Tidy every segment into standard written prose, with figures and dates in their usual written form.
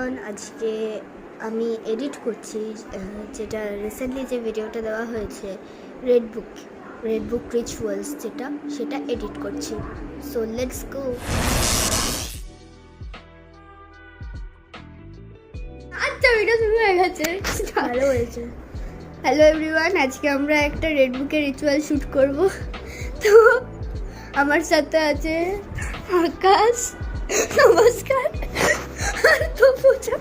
Everyone, আজকে আমি edit করছি যেটা রিসেন্টলি যে ভিডিওটা দেওয়া হয়েছে রেড বুক রিচুয়ালস সেটা এডিট করছি। So let's go. আচ্ছা, ভিডিও শুরু হয়ে গেছে, ভালো হয়েছে। হ্যালো এভরিওয়ান, আজকে আমরা একটা রেড বুকের রিচুয়াল শ্যুট করব। তো আমার সাথে আছে আকাশ, নমস্কার, আর তো পূজা।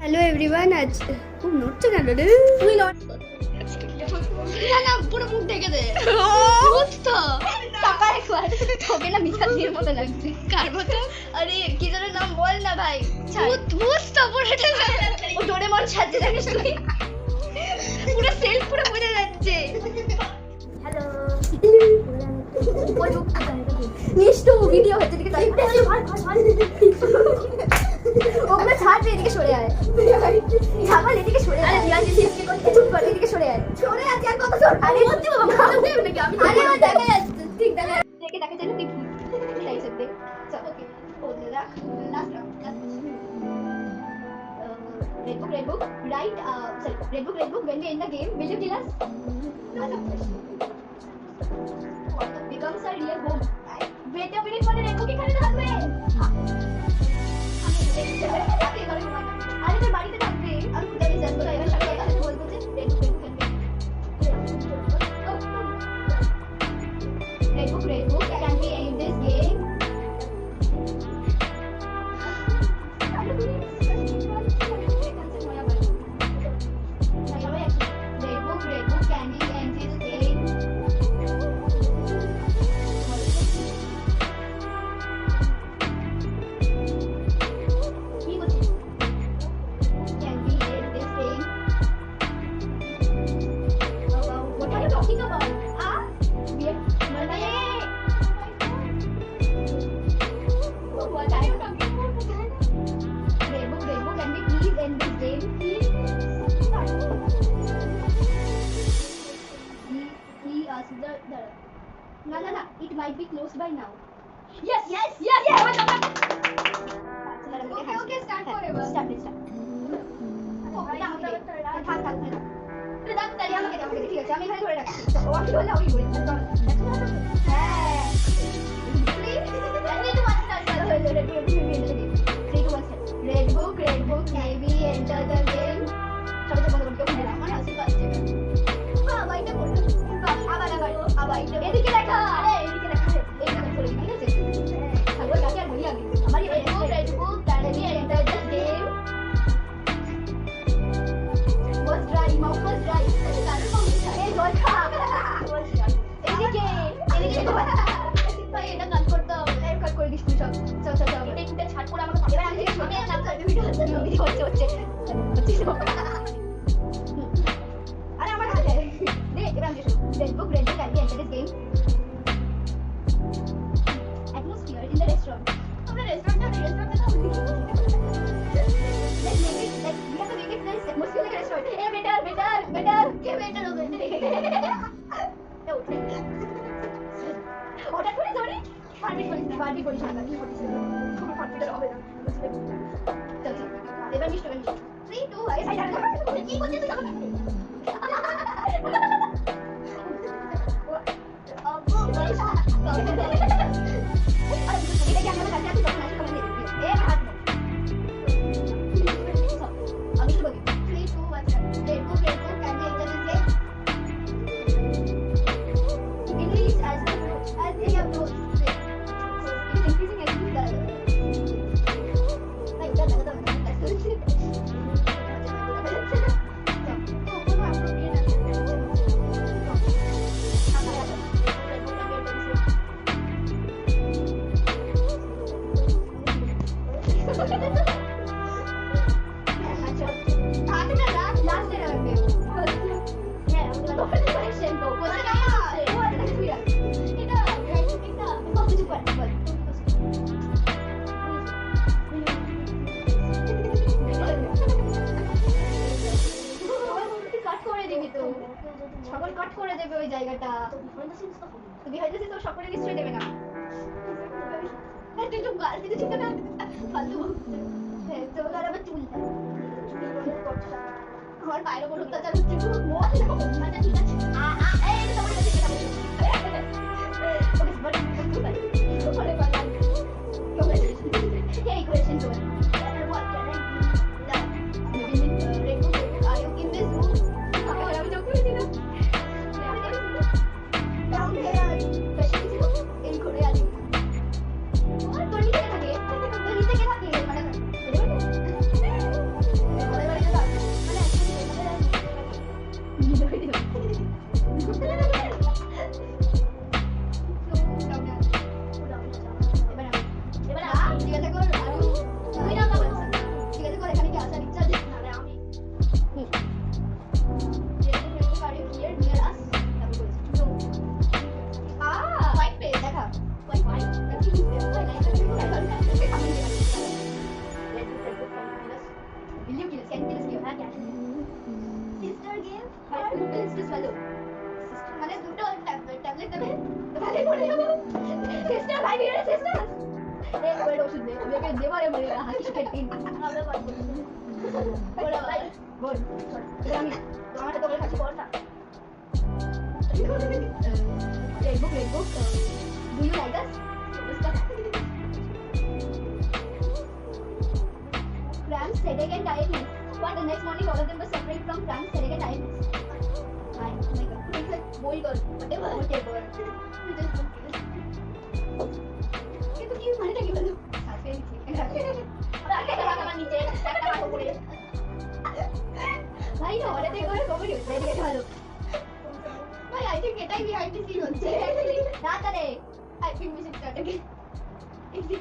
হ্যালো এভরিওয়ান, আজ খুব নড়ছে কেন রে? তুই লট না পুরো মুখ ঢেকে দে। বুঝত টাকা একবার তোকে না মিঠালির মতো লাগছে। কার মতো? আরে কি যেন নাম বল না ভাই। বুঝত পুরোটা ও ডোরেমন সাজে জানিস তুই? পুরো সেলফ পুরো বোঝা যাচ্ছে। হ্যালো নিষ্ঠু ভিডিও হচ্ছে দিকে তাই ওগুলো ছাড়, এদিকে সরে আয়। ছাগল এদিকে সরে আয়। আরে বিয়ার দিছিস কি করতে? চুপ কর, এদিকে সরে আয়। সরে আয়, আর কত সর? আরে সত্যি বাবা, ভালো দেব নাকি আমি? আরে ও দেখা যাচ্ছে, ঠিক দেখা যাচ্ছে। দেখে দেখা যায় না তুই তাই সত্যি। চল ওকে, ও দাদা last red book right sorry red book when we end the game will you tell us what becomes a real home? wait a minute, মানে red book এখানে থাকবে। আরে তোর বাড়িতে থাকবে। আমি কোথায় বিশ্বাস করবো? এবার সাথে কথা বলবো যে red book can we end this game? Red book can we end this game? Can we end this game? What are you talking about? We are what are you talking about? Red book, can we please end this game? Please. He asked the no, it might be closed by now. Yes. Okay, start forever. Start. ঠিক আছে, আমি এখানে ধরে রাখছি। ও আমি বললে আমি বলি। হ্যাঁ। Red book, may we enter the game? সবাই বন্ধ করতে হবে না, মানে আসি পাচ্ছে। বাইটা বল। আবার এদিকে দেখা। আরে এদিকে দেখা। এইখানে চলে ঠিক আছে? তারপর কাকে আর বলি আগে। আমার red book, can we enter the game? Was dry, mouth was dry. এই জল খা। এদিকে ভাই, এটা কাট করতে হবে। কাট করে দিস তুই সব। চল এটা ছাড় করে আমাকে এবার আমি শুনে নাম করতে ভিডিও হচ্ছে আরে আমার হাতে দে। এবার আমি red book can we enter this game? Atmosphere in the restaurant. আমরা রেস্টুরেন্টে না we have to make it nice atmosphere like a restaurant. Hey better K better হবে? ওটা করে ধরে পারবি করিস না কি করছিস? খুব কনফিডেন্ট হবে না। চল এবার মিষ্টি 3 2 1 সাইড আরে কি করছিস তুই? সকল কাট করে দেবে ওই জায়গাটা। তো বিহাইন্ড দ্য সিন তো সকলে নিশ্চয়ই দেবে না। তুই চুপ কর, তুই চুপ কর, ফালতু। হ্যাঁ, তো বাইরে বড় অত্যাচার হচ্ছে খুব মোট আচ্ছা ঠিক আছে এই এটা তোমার কাছে এটা ওকে বড় বড় বড় hey question to it what can I are you in this room আমি তো করি না down here question ছিল এই করে আছে আর তোর নিচে থাকে তোর নিচে কে থাকে মানে মানে দুটো ট্যাবলেট দেবে তাহলে পড়ে যাবো সিস্টার ভাই বিয়ে সিস্টার এই ওই ওষুধ দে আমি ওকে দেবারে মরে হাসি খেতে আমরা পারবো বড় ভাই বল আমি আমার তো বলে খাচ্ছি বলটা red book do you like us cramps headache and tiredness one the next morning all of them were suffering from cramps headache and tiredness boy girl whatever কিন্তু কি মানে কি বলো সাথে আগে আমার নিচে একটা কাটো পড়ে ভাই না ওরে দেখো কবে দেখে ভালো ভাই আই থিংক এটাই বিহাইন্ড দ্য সিন হচ্ছে না তারে I think we should start again exit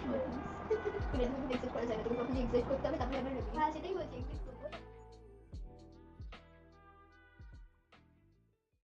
করতে হবে তুমি কখনো এক্সিট করতে হবে তারপরে আমরা হ্যাঁ সেটাই বলছি এক্সিট